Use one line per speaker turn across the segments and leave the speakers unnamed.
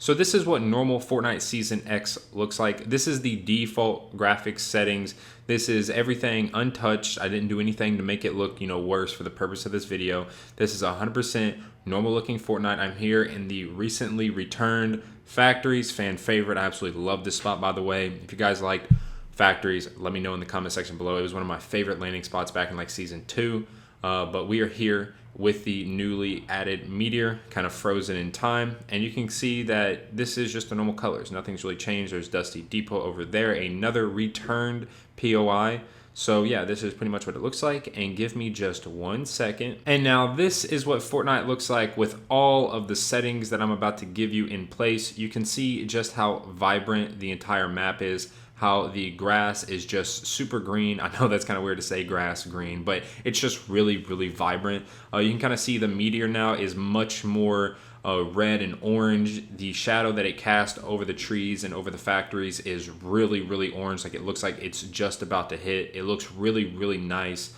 So this is what normal Fortnite Season X looks like. This is the default graphics settings. This is everything untouched. I didn't do anything to make it look, worse for the purpose of this video. This is 100% normal looking Fortnite. I'm here in the recently returned factories, fan favorite. I absolutely love this spot, by the way. If you guys like factories, let me know in the comment section below. It was one of my favorite landing spots back in like Season 2. But we are here with the newly added meteor, kind of frozen in time, and you can see that this is just the normal colors. Nothing's really changed. There's Dusty Depot over there, another returned POI. So yeah, this is pretty much what it looks like, and give me just 1 second. And now this is what Fortnite looks like with all of the settings that I'm about to give you in place. You can see just how vibrant the entire map is, how the grass is just super green. I know that's kind of weird to say grass green, but it's just really, really vibrant. You can kind of see the meteor now is much more red and orange. The shadow that it casts over the trees and over the factories is really, really orange. Like, it looks like it's just about to hit. It looks really, really nice.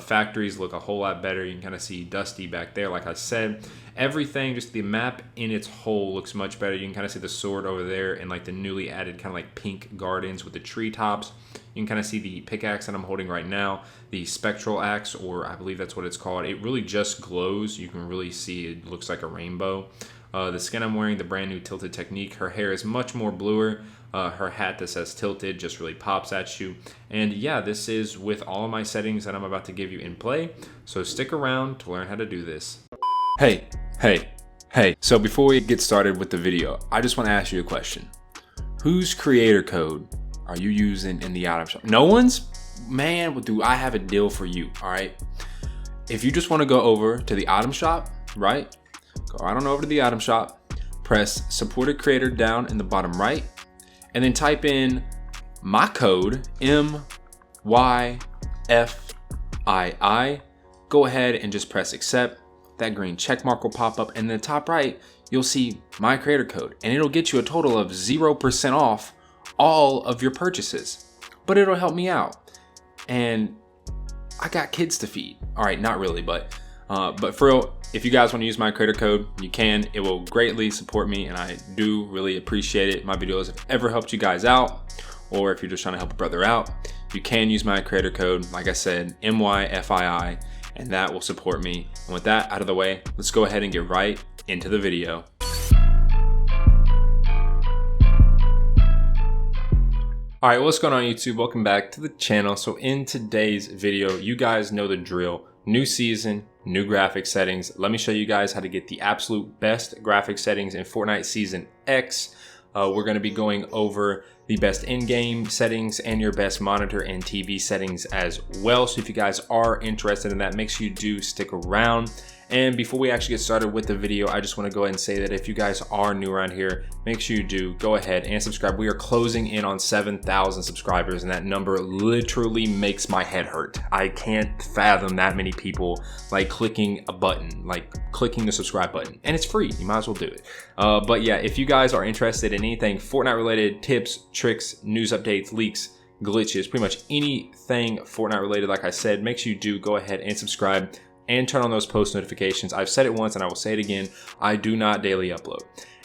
Factories look a whole lot better. You can kind of see Dusty back there. Like I said, everything, just the map in its whole looks much better. You can kind of see the sword over there and like the newly added kind of like pink gardens with the treetops. You can kind of see the pickaxe that I'm holding right now, the spectral axe, or I believe that's what it's called. It really just glows. You can really see it looks like a rainbow. The skin I'm wearing, the brand new tilted technique. Her hair is much more bluer. Her hat that says tilted just really pops at you. And yeah, this is with all of my settings that I'm about to give you in play. So stick around to learn how to do this. Hey. So before we get started with the video, I just want to ask you a question. Whose creator code are you using in the item shop? No one's? Man, well, do I have a deal for you, all right? If you just want to go over to the item shop, right? Go right on over to the item shop, press Support-A-Creator down in the bottom right, and then type in my code, myfii. Go ahead and just press accept. That green check mark will pop up, and in the top right, you'll see my creator code, and it'll get you a total of 0% off all of your purchases. But it'll help me out, and I got kids to feed. All right, not really, but for real, if you guys want to use my creator code, you can. It will greatly support me, and I do really appreciate it. My videos have ever helped you guys out, or if you're just trying to help a brother out, you can use my creator code, like I said, myfii, and that will support me. And with that out of the way, let's go ahead and get right into the video. All right, what's going on, YouTube? Welcome back to the channel. So in today's video, you guys know the drill. New season, new graphic settings. Let me show you guys how to get the absolute best graphic settings in Fortnite Season X. We're going to be going over the best in-game settings and your best monitor and TV settings as well. So if you guys are interested in that, make sure you do stick around. And before we actually get started with the video, I just want to go ahead and say that if you guys are new around here, make sure you do go ahead and subscribe. We are closing in on 7,000 subscribers, and that number literally makes my head hurt. I can't fathom that many people like clicking a button, like clicking the subscribe button, and it's free. You might as well do it. But yeah, if you guys are interested in anything Fortnite related, tips, tricks, news updates, leaks, glitches, pretty much anything Fortnite related, like I said, make sure you do go ahead and subscribe and turn on those post notifications. I've said it once and I will say it again. I do not daily upload.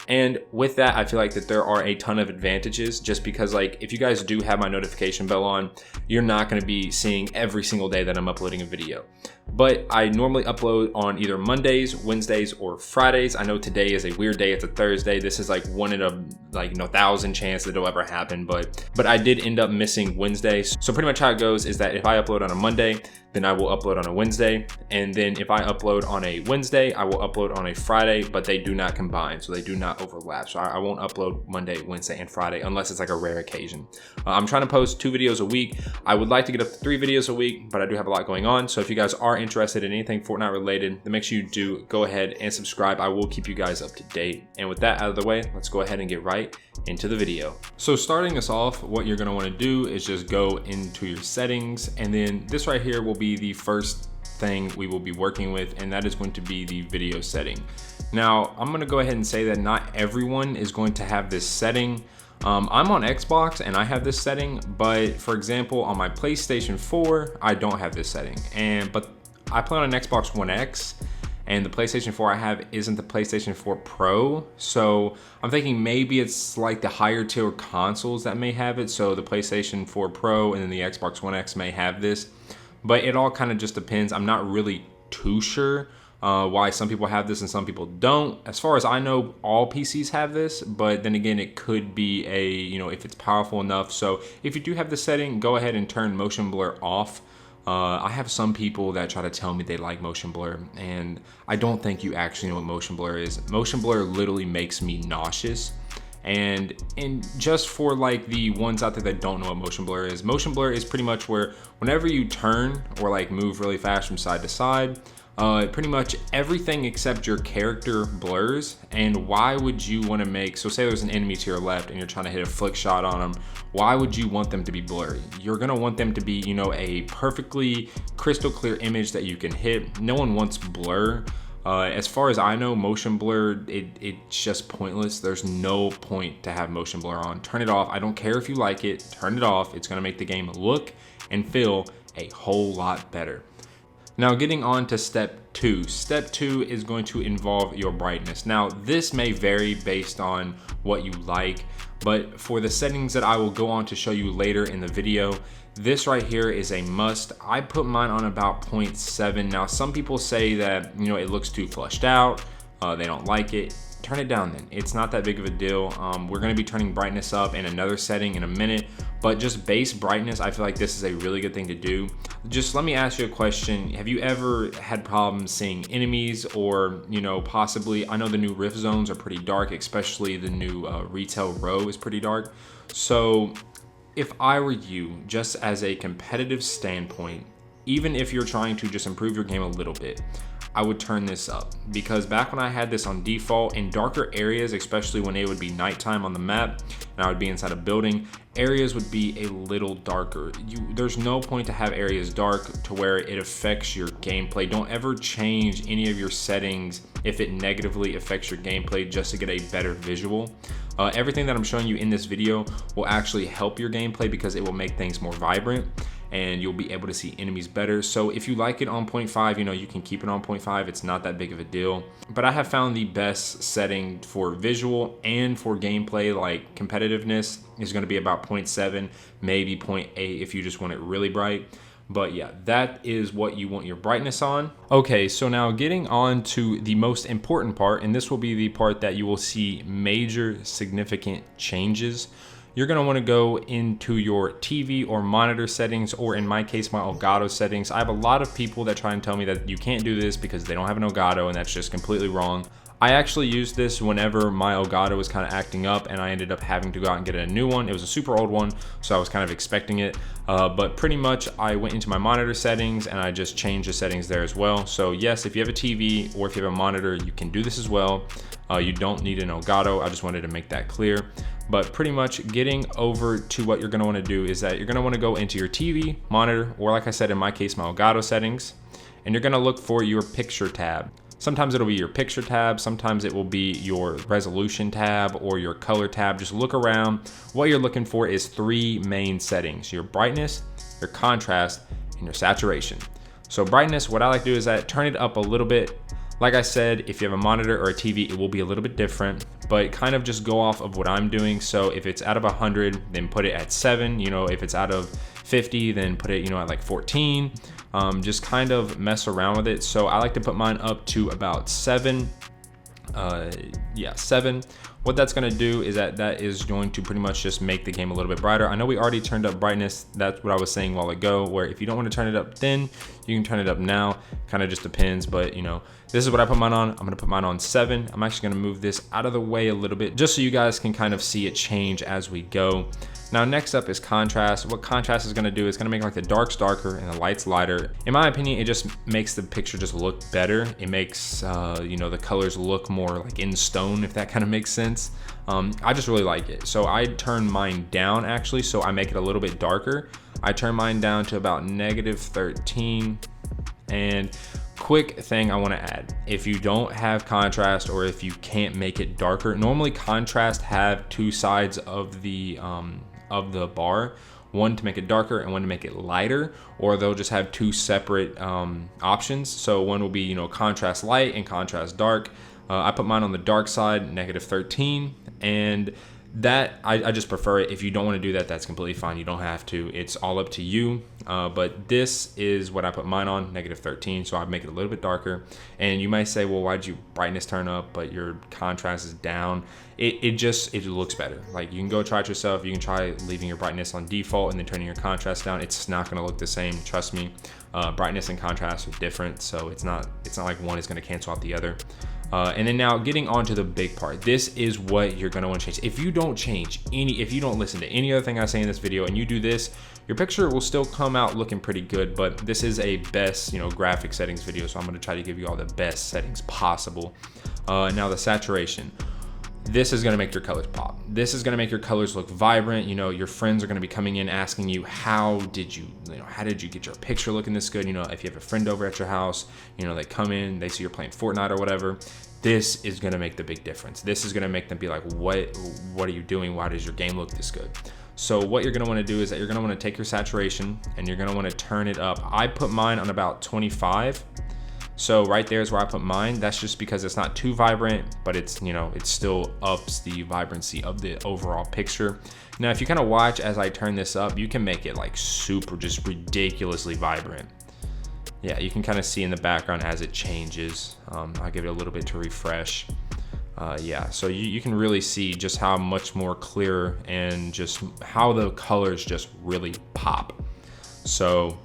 And with that, I feel like that there are a ton of advantages, just because like if you guys do have my notification bell on, you're not going to be seeing every single day that I'm uploading a video. But I normally upload on either Mondays, Wednesdays, or Fridays. I know today is a weird day. It's a Thursday. This is like 1 in a 1,000 chance that it'll ever happen. But I did end up missing Wednesdays. So pretty much how it goes is that if I upload on a Monday, then I will upload on a Wednesday. And then if I upload on a Wednesday, I will upload on a Friday, but they do not combine. So they do not overlap. So I won't upload Monday, Wednesday, and Friday unless it's like a rare occasion. I'm trying to post 2 videos a week. I would like to get up to 3 videos a week, but I do have a lot going on. So if you guys are interested in anything Fortnite related, then make sure you do go ahead and subscribe. I will keep you guys up to date. And with that out of the way, let's go ahead and get right into the video. So starting us off, what you're going to want to do is just go into your settings, and then this right here will be the first thing we will be working with, and that is going to be the video setting. Now I'm going to go ahead and say that not everyone is going to have this setting. I'm on Xbox and I have this setting, but for example on my PlayStation 4 I don't have this setting, but I play on an Xbox One X, and the PlayStation 4 I have isn't the PlayStation 4 Pro. So I'm thinking maybe it's like the higher tier consoles that may have it. So the PlayStation 4 Pro and then the Xbox One X may have this, but it all kind of just depends. I'm not really too sure why some people have this and some people don't. As far as I know, all PCs have this, but then again, it could be if it's powerful enough. So if you do have the setting, go ahead and turn motion blur off. I have some people that try to tell me they like motion blur, and I don't think you actually know what motion blur is. Motion blur literally makes me nauseous. And just for like the ones out there that don't know what motion blur is pretty much where whenever you turn or like move really fast from side to side, pretty much everything except your character blurs. And why would you want to make, so say there's an enemy to your left and you're trying to hit a flick shot on them, why would you want them to be blurry? You're gonna want them to be, a perfectly crystal clear image that you can hit. No one wants blur. As far as I know, motion blur, it's just pointless. There's no point to have motion blur on. Turn it off. I don't care if you like it, turn it off. It's gonna make the game look and feel a whole lot better. Now getting on to step 2. Step 2 is going to involve your brightness. Now this may vary based on what you like, but for the settings that I will go on to show you later in the video, this right here is a must. I put mine on about 0.7. Now some people say that it looks too flushed out, they don't like it. Turn it down then. It's not that big of a deal. We're gonna be turning brightness up in another setting in a minute, but just base brightness, I feel like this is a really good thing to do. Just let me ask you a question. Have you ever had problems seeing enemies or, possibly, I know the new rift zones are pretty dark, especially the new retail row is pretty dark. So if I were you, just as a competitive standpoint, even if you're trying to just improve your game a little bit, I would turn this up, because back when I had this on default, in darker areas, especially when it would be nighttime on the map and I would be inside a building, areas would be a little darker. There's no point to have areas dark to where it affects your gameplay. Don't ever change any of your settings if it negatively affects your gameplay just to get a better visual. Everything that I'm showing you in this video will actually help your gameplay because it will make things more vibrant and you'll be able to see enemies better. So if you like it on 0.5, you can keep it on 0.5. It's not that big of a deal. But I have found the best setting for visual and for gameplay, like competitiveness, is gonna be about 0.7, maybe 0.8 if you just want it really bright. But yeah, that is what you want your brightness on. Okay, so now getting on to the most important part, and this will be the part that you will see major significant changes. You're gonna wanna go into your TV or monitor settings, or in my case, my Elgato settings. I have a lot of people that try and tell me that you can't do this because they don't have an Elgato, and that's just completely wrong. I actually used this whenever my Elgato was kind of acting up and I ended up having to go out and get a new one. It was a super old one, so I was kind of expecting it. But pretty much I went into my monitor settings and I just changed the settings there as well. So yes, if you have a TV or if you have a monitor, you can do this as well. You don't need an Elgato. I just wanted to make that clear. But pretty much getting over to what you're gonna wanna do is that you're gonna wanna go into your TV, monitor, or like I said, in my case, my Elgato settings, and you're gonna look for your picture tab. Sometimes it'll be your picture tab, sometimes it will be your resolution tab or your color tab. Just look around. What you're looking for is 3 main settings: your brightness, your contrast, and your saturation. So brightness, what I like to do is that turn it up a little bit. Like I said, if you have a monitor or a TV, it will be a little bit different, but kind of just go off of what I'm doing. So if it's out of 100, then put it at 7. If it's out of 50, then put it, at like 14. Just kind of mess around with it. So I like to put mine up to about 7. 7. What that's gonna do is that is going to pretty much just make the game a little bit brighter. I know we already turned up brightness. That's what I was saying a while ago, where if you don't want to turn it up then, you can turn it up now. Kind of just depends, but this is what I put mine on. I'm gonna put mine on 7. I'm actually gonna move this out of the way a little bit just so you guys can kind of see it change as we go. Now next up is contrast. What contrast is gonna do is gonna make like the darks darker and the lights lighter. In my opinion, it just makes the picture just look better. It makes the colors look more like in stone, if that kind of makes sense. I just really like it. So I turn mine down actually, so I make it a little bit darker. I turn mine down to about -13. And quick thing I want to add, if you don't have contrast or if you can't make it darker, normally contrast have 2 sides of the bar. one to make it darker and one to make it lighter, or they'll just have two separate options. So one will be, you know, contrast light and contrast dark. I put mine on the dark side, -13, and that I just prefer it. If you don't want to do that, that's completely fine. You don't have to. It's all up to you. But this is what I put mine on, -13. So I make it a little bit darker. And you might say, well, why'd you brightness turn up, but your contrast is down? It looks better. Like, you can go try it yourself. You can try leaving your brightness on default and then turning your contrast down. It's not going to look the same. Trust me. Brightness and contrast are different. So it's not like one is going to cancel out the other. And then now getting on to the big part, this is what you're gonna wanna change. If you don't if you don't listen to any other thing I say in this video and you do this, your picture will still come out looking pretty good, but this is a best, you know, graphic settings video. So I'm gonna try to give you all the best settings possible. Now the saturation. This is gonna make your colors pop. This is gonna make your colors look vibrant. You know, your friends are gonna be coming in asking you, how did you get your picture looking this good? You know, if you have a friend over at your house, you know, they come in, they see you're playing Fortnite or whatever. This is gonna make the big difference. This is gonna make them be like, what are you doing? Why does your game look this good? So what you're gonna wanna do is that you're gonna wanna take your saturation and you're gonna wanna turn it up. I put mine on about 25. So right there is where I put mine. That's just because it's not too vibrant, but it's, you know, it still ups the vibrancy of the overall picture. Now, if you kind of watch as I turn this up, you can make it like super, just ridiculously vibrant. Yeah, you can kind of see in the background as it changes. I'll give it a little bit to refresh. Yeah, so you can really see just how much more clear and just how the colors just really pop. So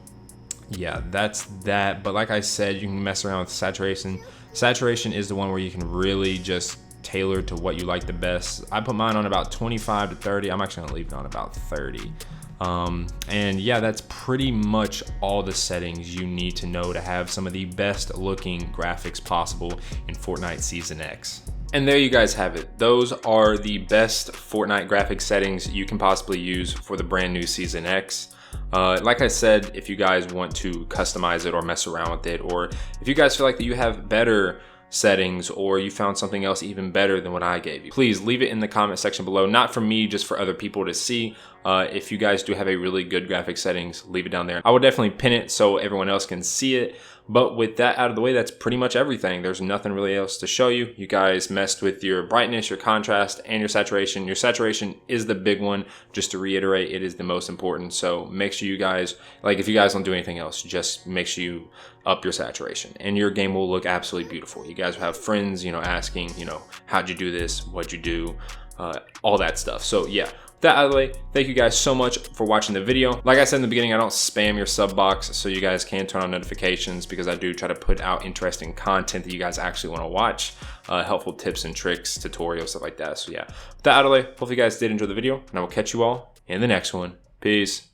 yeah, that's that. But like I said, you can mess around with saturation. Saturation is the one where you can really just tailor to what you like the best. I put mine on about 25 to 30. I'm actually gonna leave it on about 30. And yeah, that's pretty much all the settings you need to know to have some of the best looking graphics possible in Fortnite Season X. And there you guys have it. Those are the best Fortnite graphics settings you can possibly use for the brand new Season X. Like I said, if you guys want to customize it or mess around with it, or if you guys feel like that you have better settings or you found something else even better than what I gave you, please leave it in the comment section below. Not for me, just for other people to see. If you guys do have a really good graphic settings, leave it down there. I will definitely pin it so everyone else can see it. But with that out of the way, that's pretty much everything. There's nothing really else to show you. You guys messed with your brightness, your contrast, and your saturation. Your saturation is the big one. Just to reiterate, it is the most important. So make sure you guys, like, if you guys don't do anything else, just make sure you up your saturation and your game will look absolutely beautiful. You guys will have friends, you know, asking, you know, how'd you do this? What'd you do? All that stuff. So yeah. That out of the way, thank you guys so much for watching the video. Like I said in the beginning, I don't spam your sub box, so you guys can turn on notifications because I do try to put out interesting content that you guys actually want to watch, helpful tips and tricks, tutorials, stuff like that. So yeah, with that out of the way, hopefully you guys did enjoy the video, and I will catch you all in the next one. Peace.